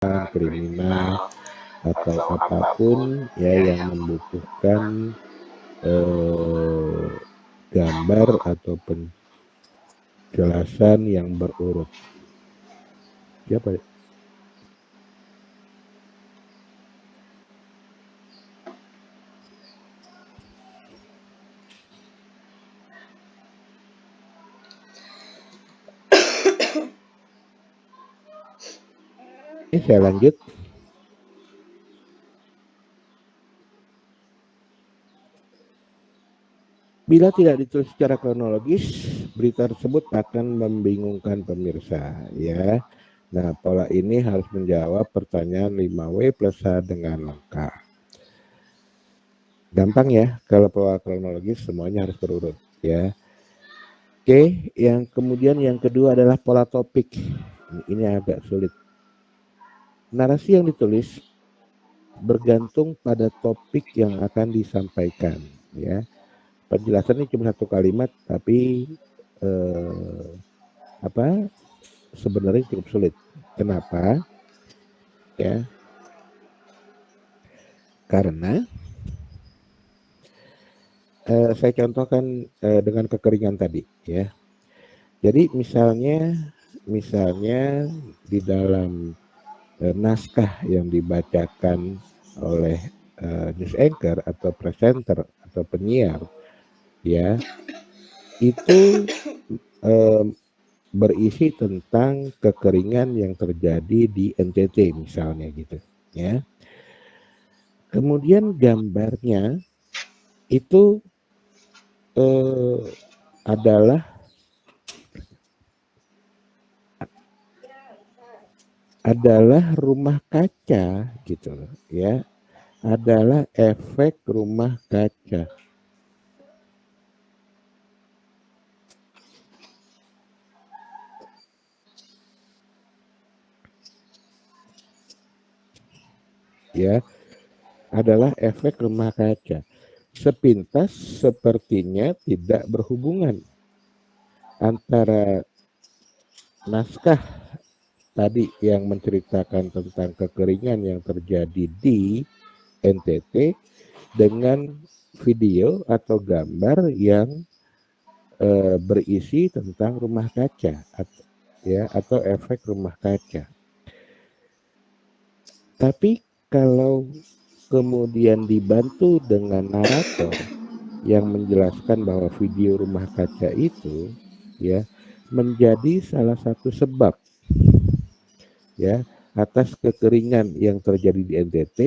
kriminal atau apapun ya yang membutuhkan gambar atau penjelasan yang berurut. Siapa? Ini saya lanjut. Bila tidak ditulis secara kronologis, berita tersebut akan membingungkan pemirsa, ya. Nah, pola ini harus menjawab pertanyaan 5W plus H dengan lengkap. Gampang ya, kalau pola kronologis semuanya harus berurut, ya. Oke, yang kemudian yang kedua adalah pola topik. Ini agak sulit. Narasi yang ditulis bergantung pada topik yang akan disampaikan, ya. Penjelasan ini cuma satu kalimat, tapi sebenarnya cukup sulit. Kenapa? Ya, karena saya contohkan dengan kekeringan tadi, ya. Jadi misalnya di dalam naskah yang dibacakan oleh news anchor atau presenter atau penyiar, ya, itu berisi tentang kekeringan yang terjadi di NTT misalnya gitu, ya. Kemudian gambarnya itu adalah rumah kaca gitu loh, ya. Adalah efek rumah kaca. Ya, adalah efek rumah kaca. Sepintas sepertinya tidak berhubungan antara naskah tadi yang menceritakan tentang kekeringan yang terjadi di NTT dengan video atau gambar yang berisi tentang rumah kaca atau efek rumah kaca. Tapi kalau kemudian dibantu dengan narator yang menjelaskan bahwa video rumah kaca itu ya menjadi salah satu sebab ya atas kekeringan yang terjadi di NTT,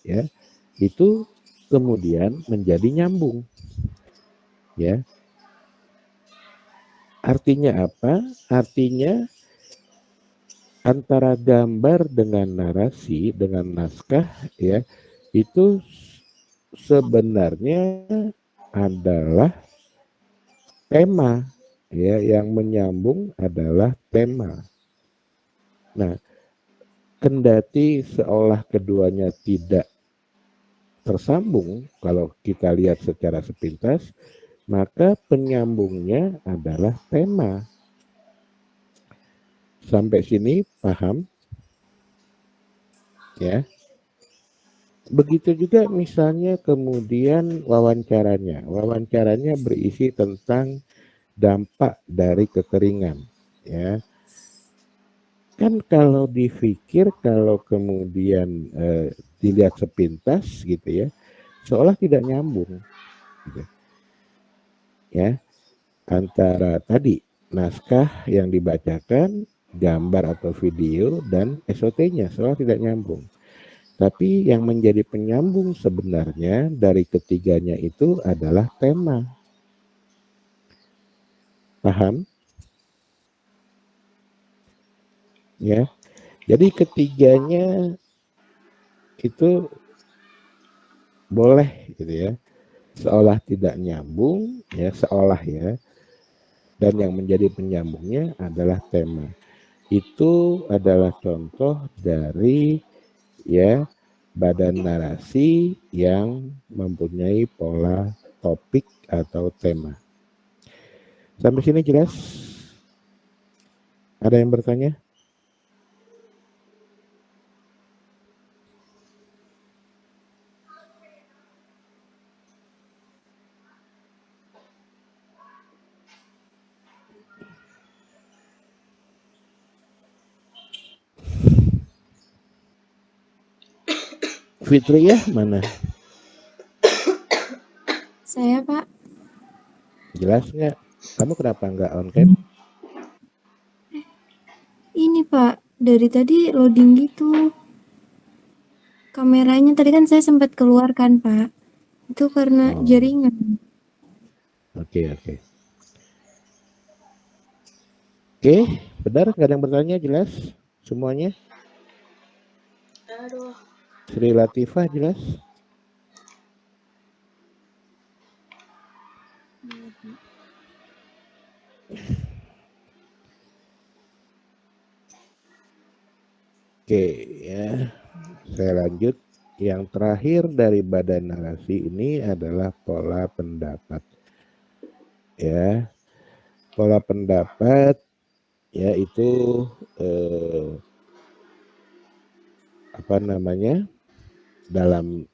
ya, itu kemudian menjadi nyambung, ya. Artinya apa? Artinya antara gambar dengan narasi dengan naskah, ya, itu sebenarnya adalah tema, ya, yang menyambung adalah tema. Nah, kendati seolah keduanya tidak tersambung kalau kita lihat secara sepintas, maka penyambungnya adalah tema. Sampai sini paham? Ya. Begitu juga misalnya kemudian wawancaranya. Wawancaranya berisi tentang dampak dari kekeringan, ya. Kan kalau dipikir, kalau kemudian dilihat sepintas gitu ya, seolah tidak nyambung gitu. Ya, antara tadi naskah yang dibacakan, gambar atau video, dan SOT-nya seolah tidak nyambung. Tapi yang menjadi penyambung sebenarnya dari ketiganya itu adalah tema. Paham? Ya. Jadi ketiganya itu boleh gitu ya. Seolah tidak nyambung, ya, seolah ya. Dan yang menjadi penyambungnya adalah tema. Itu adalah contoh dari ya badan narasi yang mempunyai pola topik atau tema. Sampai sini jelas? Ada yang bertanya? Fitriah mana? Saya, Pak. Jelas nggak? Kamu kenapa nggak on cam? Ini, Pak. Dari tadi loading gitu. Kameranya tadi kan saya sempat keluar kan, Pak. Itu karena Oh, jaringan. oke oke. Oke, benar nggak ada yang bertanya jelas semuanya? Aduh. Sri Latifah jelas? Oke ya, saya lanjut. Yang terakhir dari badan narasi ini adalah pola pendapat. Ya, pola pendapat yaitu apa namanya? Dalam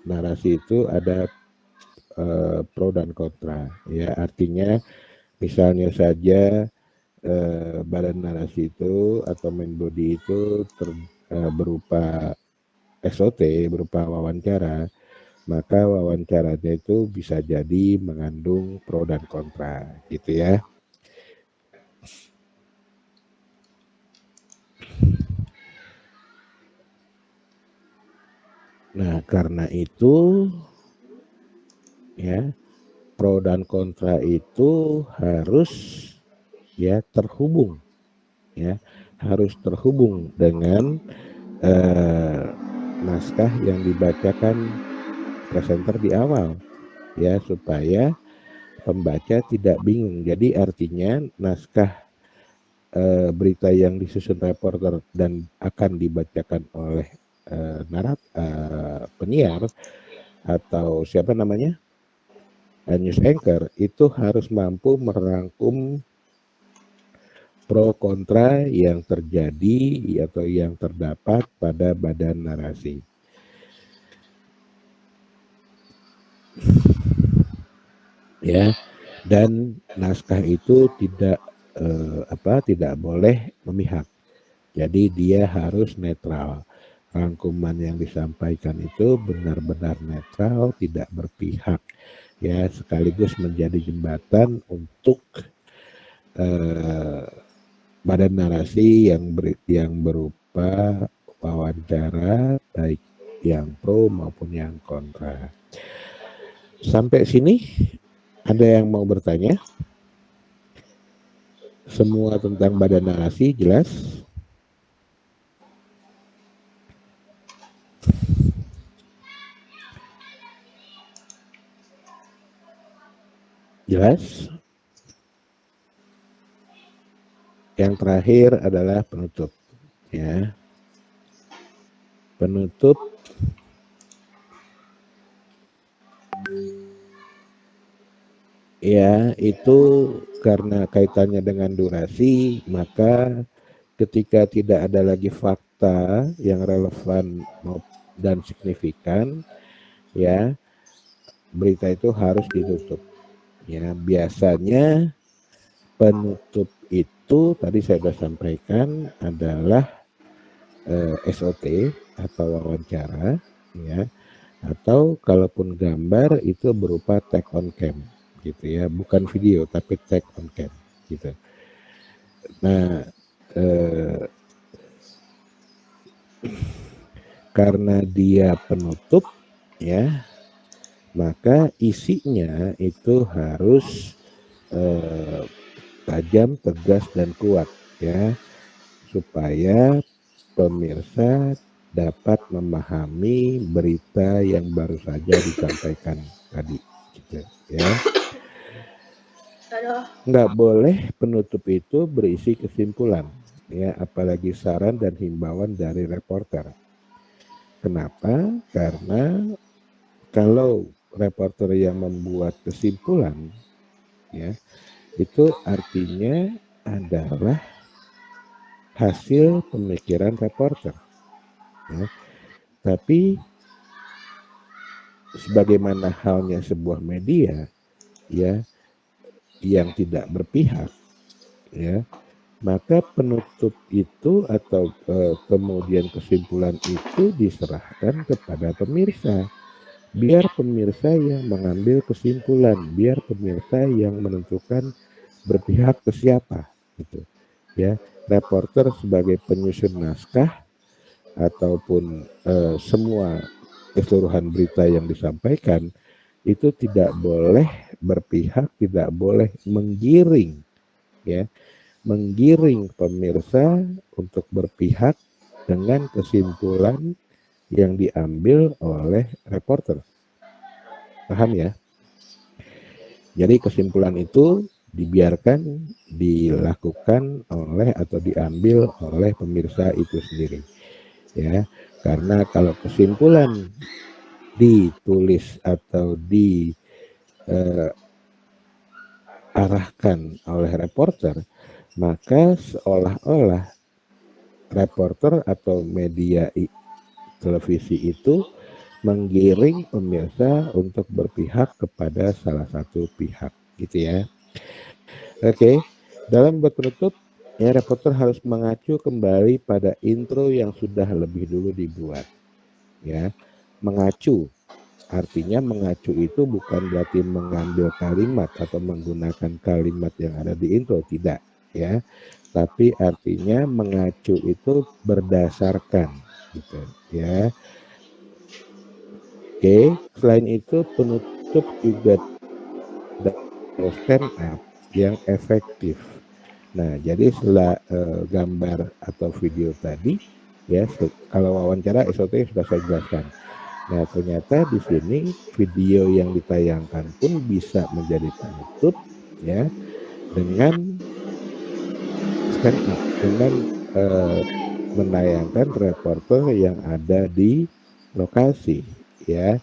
narasi itu ada pro dan kontra. Ya, artinya misalnya saja badan narasi itu atau main body itu berupa SOT, berupa wawancara, maka wawancaranya itu bisa jadi mengandung pro dan kontra, gitu ya. Nah, karena itu ya, pro dan kontra itu harus ya terhubung, ya, harus terhubung dengan naskah yang dibacakan presenter di awal, ya, supaya pembaca tidak bingung. Jadi artinya naskah berita yang disusun reporter dan akan dibacakan oleh penyiar atau siapa namanya news anchor itu harus mampu merangkum pro kontra yang terjadi atau yang terdapat pada badan narasi. Ya, dan naskah itu tidak boleh memihak. Jadi dia harus netral. Rangkuman yang disampaikan itu benar-benar netral, tidak berpihak. Ya, sekaligus menjadi jembatan untuk badan narasi yang berupa wawancara baik yang pro maupun yang kontra. Sampai sini ada yang mau bertanya? Semua tentang badan narasi jelas? Jelas? Yang terakhir adalah penutup, ya. Penutup ya, itu karena kaitannya dengan durasi, maka ketika tidak ada lagi fakta yang relevan dan signifikan, ya, berita itu harus ditutup. Ya, biasanya penutup itu tadi saya sudah sampaikan adalah SOT atau wawancara, ya, atau kalaupun gambar itu berupa tag on cam, gitu ya, bukan video tapi tag on cam, gitu. Nah, karena dia penutup, ya, maka isinya itu harus tajam, tegas dan kuat, ya, supaya pemirsa dapat memahami berita yang baru saja disampaikan tadi, gitu ya. Nggak boleh penutup itu berisi kesimpulan, ya, apalagi saran dan himbauan dari reporter. Kenapa? Karena kalau reporter yang membuat kesimpulan, ya, itu artinya adalah hasil pemikiran reporter, ya. Tapi sebagaimana halnya sebuah media, ya, yang tidak berpihak, ya, maka penutup itu atau kemudian kesimpulan itu diserahkan kepada pemirsa. Biar pemirsa yang mengambil kesimpulan, biar pemirsa yang menentukan berpihak ke siapa, gitu. Ya, reporter sebagai penyusun naskah ataupun semua keseluruhan berita yang disampaikan itu tidak boleh berpihak, tidak boleh menggiring, ya, menggiring pemirsa untuk berpihak dengan kesimpulan yang diambil oleh reporter. Paham ya? Jadi kesimpulan itu dibiarkan dilakukan oleh atau diambil oleh pemirsa itu sendiri. Ya, karena kalau kesimpulan ditulis atau diarahkan oleh reporter, maka seolah-olah reporter atau media televisi itu menggiring pemirsa untuk berpihak kepada salah satu pihak, gitu ya. Oke, dalam buat penutup, ya reporter harus mengacu kembali pada intro yang sudah lebih dulu dibuat. Ya, mengacu. Artinya mengacu itu bukan berarti mengambil kalimat atau menggunakan kalimat yang ada di intro, tidak, ya. Tapi artinya mengacu itu berdasarkan, gitu, ya. Oke, selain itu penutup juga stand up yang efektif. Nah, jadi setelah gambar atau video tadi, ya kalau wawancara SOT sudah saya jelaskan. Nah, ternyata di sini video yang ditayangkan pun bisa menjadi penutup, ya, dengan stand up, dengan menayangkan reporter yang ada di lokasi, ya.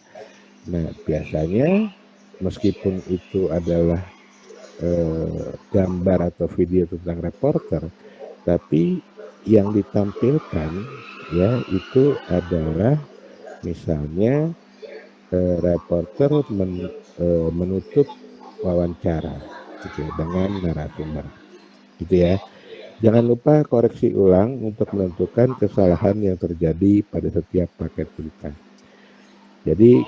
Nah, biasanya meskipun itu adalah gambar atau video tentang reporter, tapi yang ditampilkan, ya, itu adalah misalnya reporter menutup wawancara, gitu ya, dengan narasumber, gitu ya. Jangan lupa koreksi ulang untuk menentukan kesalahan yang terjadi pada setiap paket berita. Jadi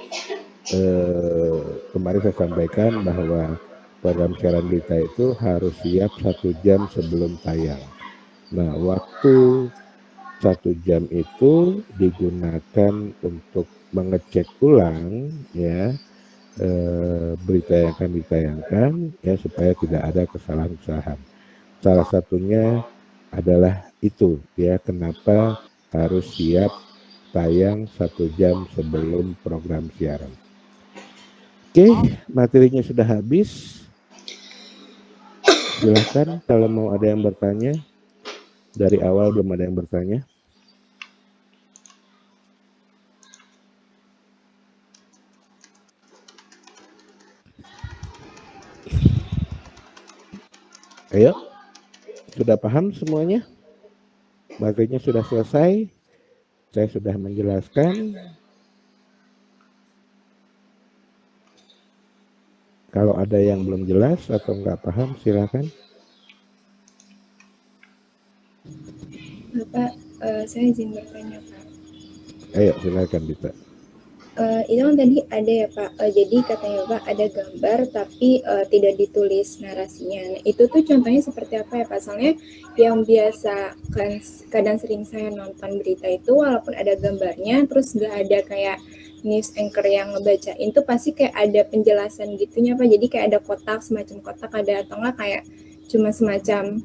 kemarin saya sampaikan bahwa program siaran berita itu harus siap 1 jam sebelum tayang. Nah, waktu 1 jam itu digunakan untuk mengecek ulang, ya, berita yang akan ditayangkan, ya, supaya tidak ada kesalahan-kesalahan. Salah satunya adalah itu, ya, kenapa harus siap tayang 1 jam sebelum program siaran. Oke, materinya sudah habis. Silahkan kalau mau ada yang bertanya. Dari awal belum ada yang bertanya. Ayo, sudah paham semuanya? Materinya sudah selesai. Saya sudah menjelaskan. Kalau ada yang belum jelas atau nggak paham, silakan. Bapak, saya izin bertanya, Pak. Ayo, silakan Dita. Itu kan tadi ada ya Pak, jadi katanya Pak ada gambar tapi tidak ditulis narasinya. Nah, itu tuh contohnya seperti apa ya Pak? Soalnya yang biasa kan kadang sering saya nonton berita itu walaupun ada gambarnya, terus nggak ada kayak news anchor yang ngebacain tuh pasti kayak ada penjelasan gitunya Pak. Jadi kayak ada kotak, semacam kotak ada atau enggak kayak cuma semacam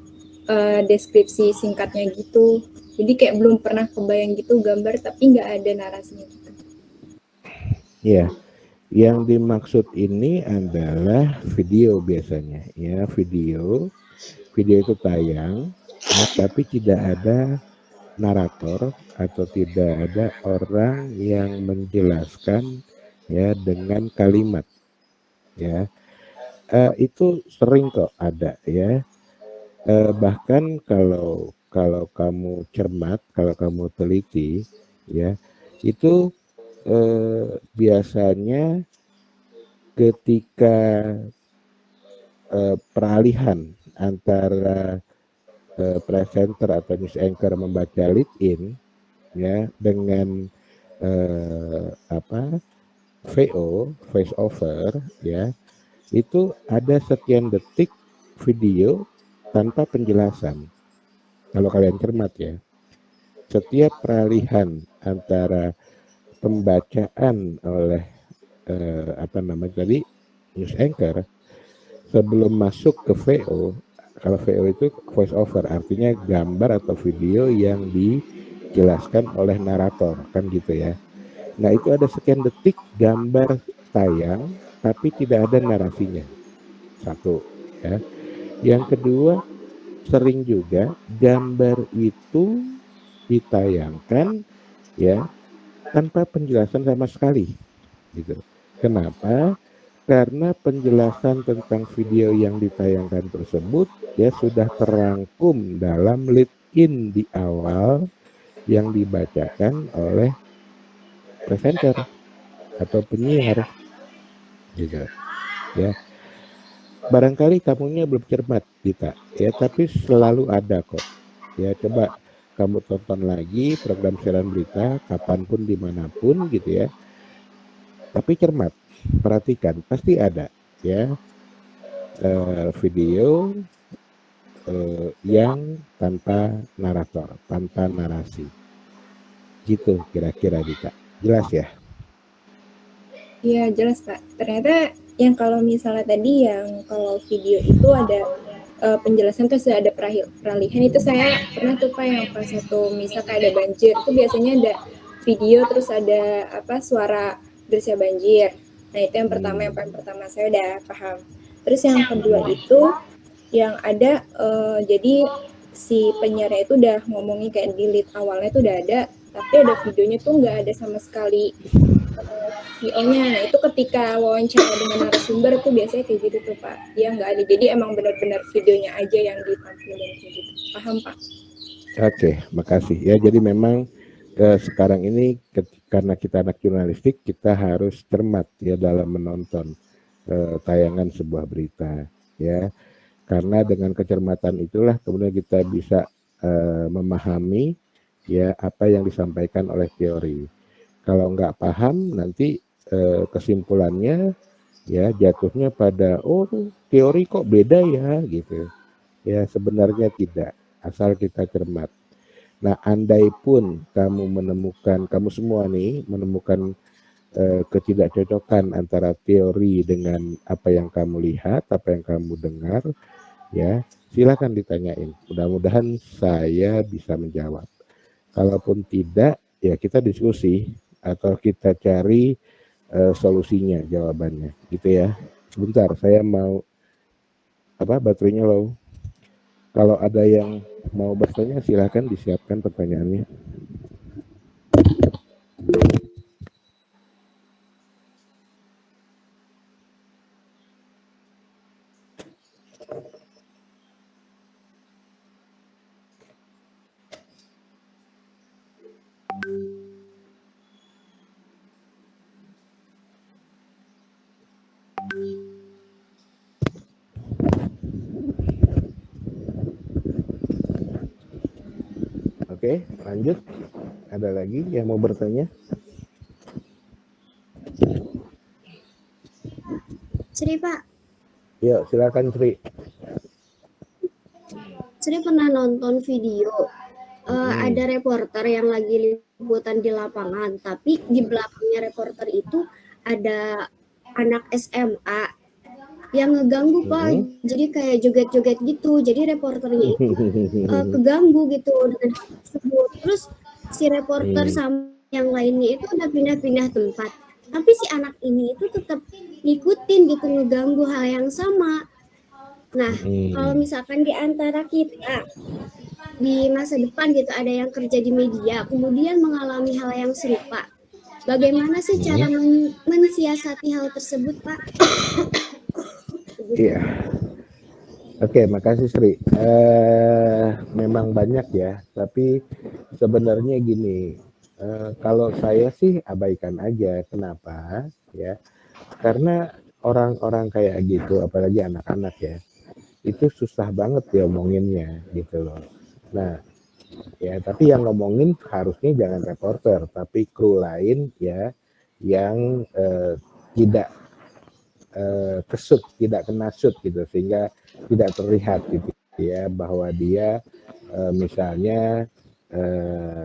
deskripsi singkatnya gitu. Jadi kayak belum pernah kebayang gitu gambar tapi nggak ada narasinya gitu. Ya, yang dimaksud ini adalah video biasanya, ya, video itu tayang, ya, tapi tidak ada narator atau tidak ada orang yang menjelaskan, ya, dengan kalimat, ya. Itu sering kok ada, ya. Bahkan kalau kamu cermat, kalau kamu teliti, ya, itu biasanya ketika peralihan antara presenter atau news anchor membaca lead in ya dengan VO, voice over ya, itu ada sekian detik video tanpa penjelasan. Kalau kalian cermat ya, setiap peralihan antara pembacaan oleh news anchor sebelum masuk ke VO, kalau VO itu voice over, artinya gambar atau video yang dijelaskan oleh narator, kan gitu ya. Nah itu ada sekian detik gambar tayang, tapi tidak ada narasinya. Satu, ya. Yang kedua, sering juga gambar itu ditayangkan ya tanpa penjelasan sama sekali, gitu. Kenapa? Karena penjelasan tentang video yang ditayangkan tersebut ya sudah terangkum dalam lead in di awal yang dibacakan oleh presenter atau penyiar, gitu ya. Barangkali kamunya belum cermat, Dita, ya, tapi selalu ada kok. Ya, coba kamu tonton lagi program siaran berita kapanpun dimanapun gitu ya. Tapi cermat, perhatikan, pasti ada ya video yang tanpa narator, tanpa narasi. Gitu kira-kira Dita. Jelas ya? Iya jelas Pak. Ternyata yang kalau misalnya tadi yang kalau video itu ada penjelasan terus ada peralihan itu saya pernah tuh Pak yang pas satu misal kayak ada banjir itu biasanya ada video terus ada suara derasnya banjir. Nah itu yang pertama yang paling pertama saya udah paham. Terus yang kedua itu yang ada jadi si penyiarnya itu udah ngomongin kayak di lead awalnya itu udah ada tapi ada videonya tuh nggak ada sama sekali VO-nya. Nah itu ketika wawancara dengan narasumber tuh biasanya kayak gitu tuh Pak. Dia nggak ada. Jadi emang benar-benar videonya aja yang ditampilin kayak gitu. Paham Pak? Oke, makasih. Ya, jadi memang sekarang ini karena kita anak jurnalistik, kita harus cermat ya dalam menonton tayangan sebuah berita ya. Karena dengan kecermatan itulah kemudian kita bisa memahami ya apa yang disampaikan oleh teori. Kalau nggak paham nanti kesimpulannya ya jatuhnya pada teori kok beda ya gitu. Ya sebenarnya tidak, asal kita cermat. Nah, andai pun kamu semua nih menemukan ketidakcocokan antara teori dengan apa yang kamu lihat, apa yang kamu dengar, ya silakan ditanyain. Mudah-mudahan saya bisa menjawab. Kalaupun tidak, ya kita diskusi atau kita cari solusinya, jawabannya, gitu ya. Sebentar, saya mau baterainya low. Kalau ada yang mau bertanya, silakan disiapkan pertanyaannya. Oke, lanjut. Ada lagi yang mau bertanya? Sri Pak. Yuk, silakan Sri. Sri pernah nonton video ada reporter yang lagi liputan di lapangan, tapi di belakangnya reporter itu ada anak SMA yang ngeganggu Pak. Jadi kayak joget-joget gitu. Jadi reporternya itu keganggu gitu dengan hal tersebut. Terus si reporter sama yang lainnya itu udah pindah-pindah tempat. Tapi si anak ini itu tetap ngikutin gitu, ngeganggu hal yang sama. Nah, kalau misalkan di antara kita di masa depan gitu ada yang kerja di media, kemudian mengalami hal yang serupa, bagaimana sih cara mensiasati hal tersebut, Pak? Iya. Oke, makasih Sri. Memang banyak ya, tapi sebenarnya gini, kalau saya sih abaikan aja. Kenapa? Ya, karena orang-orang kayak gitu, apalagi anak-anak ya, itu susah banget diomonginnya gitu loh. Nah, ya tapi yang ngomongin harusnya jangan reporter, tapi kru lain ya yang tidak kesut, tidak kena shoot gitu, sehingga tidak terlihat gitu ya bahwa dia misalnya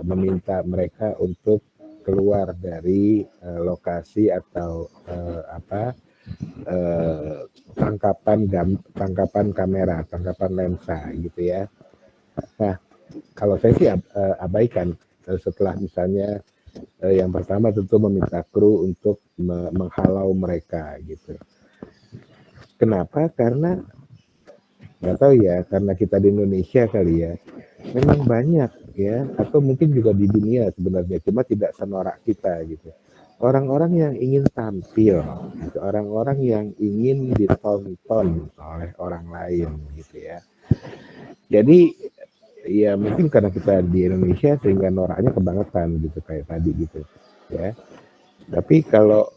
meminta mereka untuk keluar dari lokasi atau tangkapan kamera, tangkapan lensa gitu ya. Nah, kalau saya sih abaikan setelah misalnya yang pertama tentu meminta kru untuk menghalau mereka gitu. Kenapa? Karena nggak tahu ya, karena kita di Indonesia kali ya, memang banyak ya, atau mungkin juga di dunia sebenarnya, cuma tidak senorak kita gitu. Orang-orang yang ingin tampil, gitu. Orang-orang yang ingin ditonton oleh orang lain gitu ya. Jadi ya mungkin karena kita di Indonesia sehingga noraknya kebangetan gitu kayak tadi gitu ya. Tapi kalau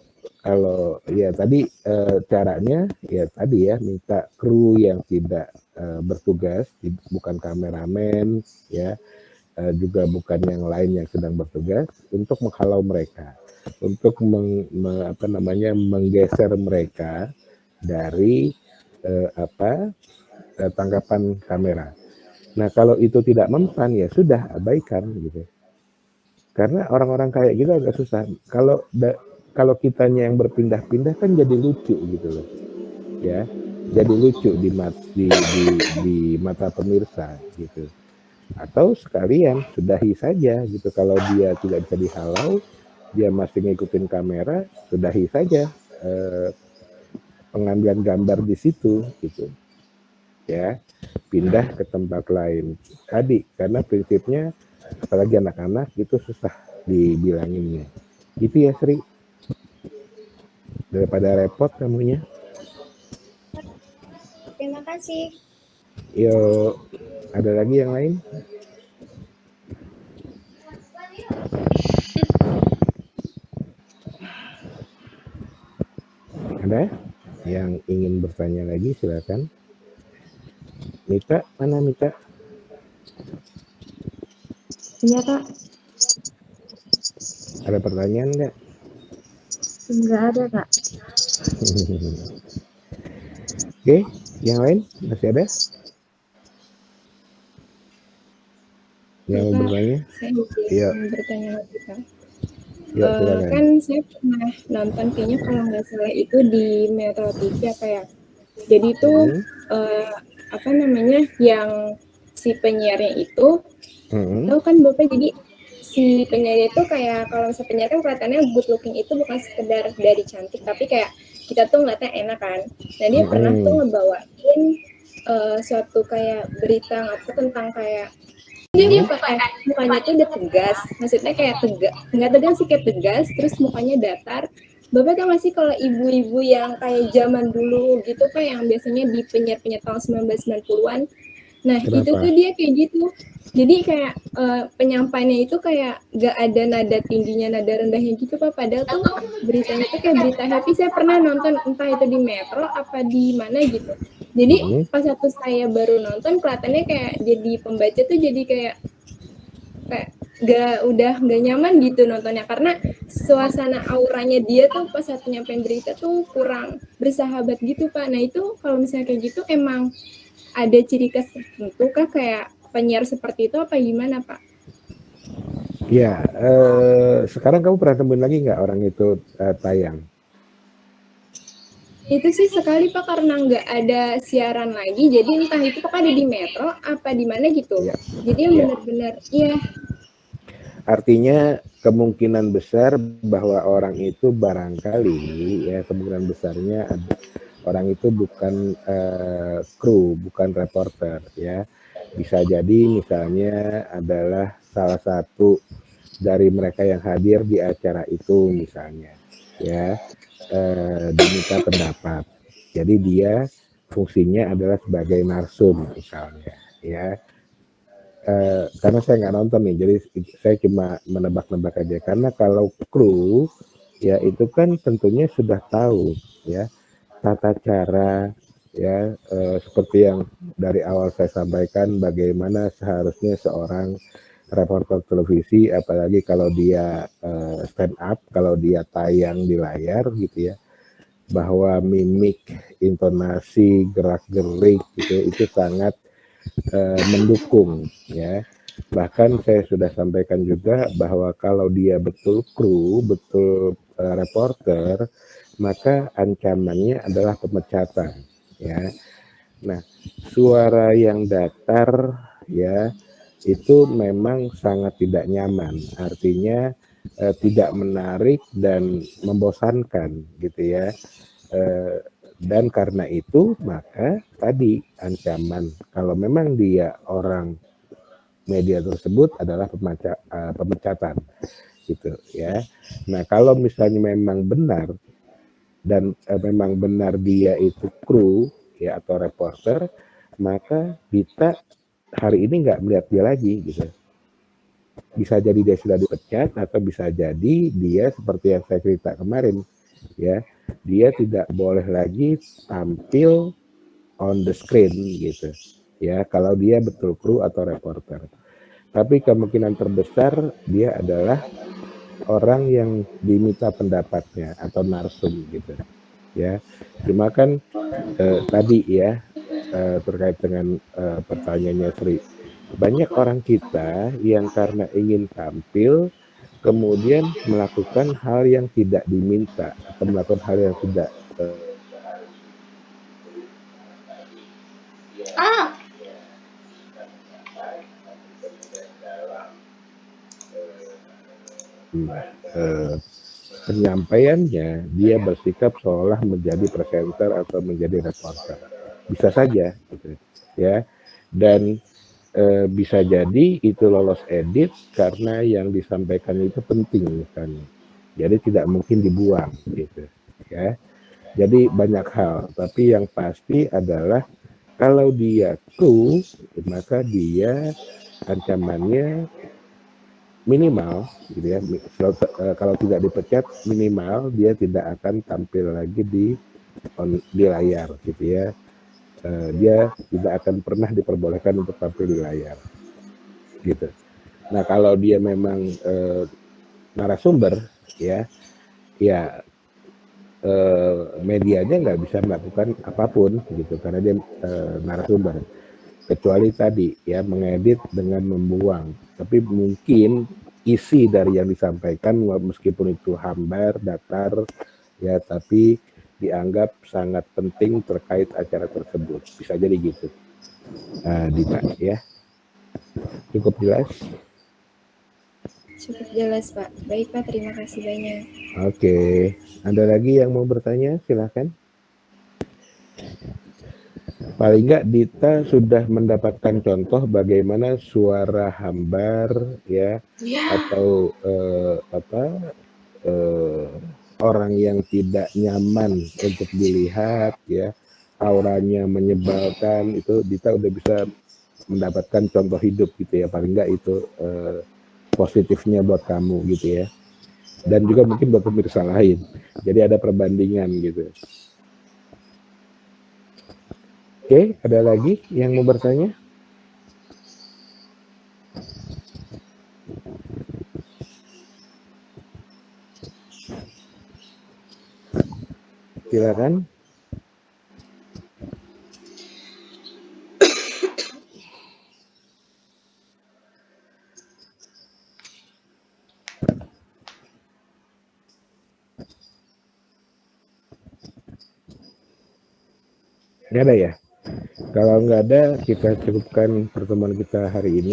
ya tadi caranya ya tadi ya minta kru yang tidak bertugas, bukan kameramen ya, juga bukan yang lain yang sedang bertugas, untuk menghalau mereka, untuk menggeser mereka dari tangkapan kamera. Nah kalau itu tidak mempan ya sudah abaikan gitu. Karena orang-orang kayak gitu agak susah. Kalau kitanya yang berpindah-pindah kan jadi lucu gitu loh, ya. Jadi lucu di mata pemirsa gitu. Atau sekalian sudahi saja gitu. Kalau dia tidak bisa dihalau, dia masih ngikutin kamera, sudahi saja pengambilan gambar di situ gitu. Ya, pindah ke tempat lain. Tadi karena prinsipnya apalagi anak-anak itu susah dibilanginnya. Gitu ya Sri. Daripada repot kamunya. Terima kasih. Yuk, ada lagi yang lain? Ada yang ingin bertanya lagi silakan. Mita, mana Mita? Iya Kak. Ada pertanyaan nggak? Enggak ada Kak. Oke, yang lain masih ada? Yang mau bertanya? Saya ingin bertanya lagi Kak. Yuk, silakan. Kan saya pernah nonton kayaknya kalau nggak salah itu di Metro TV apa ya. Jadi itu yang si penyiarnya itu tahu kan Bapak, jadi si penyiar itu kayak kalau misalnya penyiar kan kelihatannya good looking itu bukan sekedar dari cantik tapi kayak kita tuh ngeliatnya enak kan. Nah dia pernah tuh ngebawain suatu kayak berita tentang kayak dia pakai mukanya tuh udah tegas, maksudnya kayak nggak tegas sih, kayak tegas, terus mukanya datar. Bapak kan masih kalau ibu-ibu yang kayak zaman dulu gitu kan yang biasanya di penyiar-penyiar tahun 1990-an. Nah, Kenapa? itu tuh dia kayak gitu. Jadi kayak penyampaiannya itu kayak gak ada nada tingginya, nada rendahnya gitu Pak. Padahal tuh beritanya tuh kayak berita happy. Saya pernah nonton entah itu di Metro apa di mana gitu. Jadi pas waktu saya baru nonton kelihatannya kayak jadi pembaca tuh jadi kayak udah gak nyaman gitu nontonnya, karena suasana auranya dia tuh pas saat nyampein berita tuh kurang bersahabat gitu Pak. Nah itu kalau misalnya kayak gitu emang ada ciri khas tertentu kah kayak penyiar seperti itu apa gimana Pak? Ya, sekarang kamu pernah temuin lagi nggak orang itu tayang? Itu sih sekali Pak, karena nggak ada siaran lagi, jadi entah itu Pak ada di Metro apa di mana gitu. Ya. Jadi yang benar-benar iya. Artinya kemungkinan besar bahwa orang itu barangkali ya kemungkinan besarnya orang itu bukan kru, bukan reporter ya. Bisa jadi misalnya adalah salah satu dari mereka yang hadir di acara itu misalnya ya, diminta pendapat. Jadi dia fungsinya adalah sebagai narsum misalnya ya. Karena saya nggak nonton nih, jadi saya cuma menebak-nebak aja. Karena kalau kru ya itu kan tentunya sudah tahu ya tata cara ya, seperti yang dari awal saya sampaikan, bagaimana seharusnya seorang reporter televisi, apalagi kalau dia stand up, kalau dia tayang di layar gitu ya, bahwa mimik, intonasi, gerak-gerik gitu itu sangat mendukung ya. Bahkan saya sudah sampaikan juga bahwa kalau dia betul kru, betul reporter, maka ancamannya adalah pemecatan ya. Nah, suara yang datar ya itu memang sangat tidak nyaman, artinya tidak menarik dan membosankan gitu ya. Dan karena itu maka tadi ancaman kalau memang dia orang media tersebut adalah pemecatan gitu ya. Nah, kalau misalnya memang benar dan memang benar dia itu kru ya atau reporter, maka kita hari ini nggak melihat dia lagi gitu. Bisa jadi dia sudah dipecat atau bisa jadi dia seperti yang saya cerita kemarin ya, dia tidak boleh lagi tampil on the screen gitu ya kalau dia betul kru atau reporter. Tapi kemungkinan terbesar dia adalah orang yang diminta pendapatnya atau narsum gitu ya. Cuma kan tadi ya terkait dengan pertanyaannya Sri, banyak orang kita yang karena ingin tampil kemudian melakukan hal yang tidak diminta atau melakukan hal yang tidak penyampaiannya dia bersikap seolah menjadi presenter atau menjadi reporter. Bisa saja gitu ya. Dan bisa jadi itu lolos edit karena yang disampaikan itu penting misalnya. Jadi tidak mungkin dibuang gitu ya. Jadi banyak hal, tapi yang pasti adalah kalau dia kru maka dia ancamannya minimal gitu ya. Kalau tidak dipecat minimal dia tidak akan tampil lagi di layar gitu ya. Dia tidak akan pernah diperbolehkan untuk tampil di layar gitu. Nah, kalau dia memang narasumber ya medianya nggak bisa melakukan apapun gitu karena dia narasumber, kecuali tadi ya mengedit dengan membuang. Tapi mungkin isi dari yang disampaikan meskipun itu hambar, datar ya, tapi dianggap sangat penting terkait acara tersebut. Bisa jadi gitu. Dita ya. Cukup jelas? Cukup jelas, Pak. Baik, Pak. Terima kasih banyak. Oke. Ada lagi yang mau bertanya? Silakan. Paling nggak Dita sudah mendapatkan contoh bagaimana suara hambar ya atau orang yang tidak nyaman untuk dilihat ya, auranya menyebalkan, itu Dita udah bisa mendapatkan contoh hidup gitu ya, paling nggak itu positifnya buat kamu gitu ya, dan juga mungkin buat pemirsa lain, jadi ada perbandingan gitu. Oke, ada lagi yang mau bertanya? Silakan. Nggak ada ya? Kalau nggak ada, kita cukupkan pertemuan kita hari ini.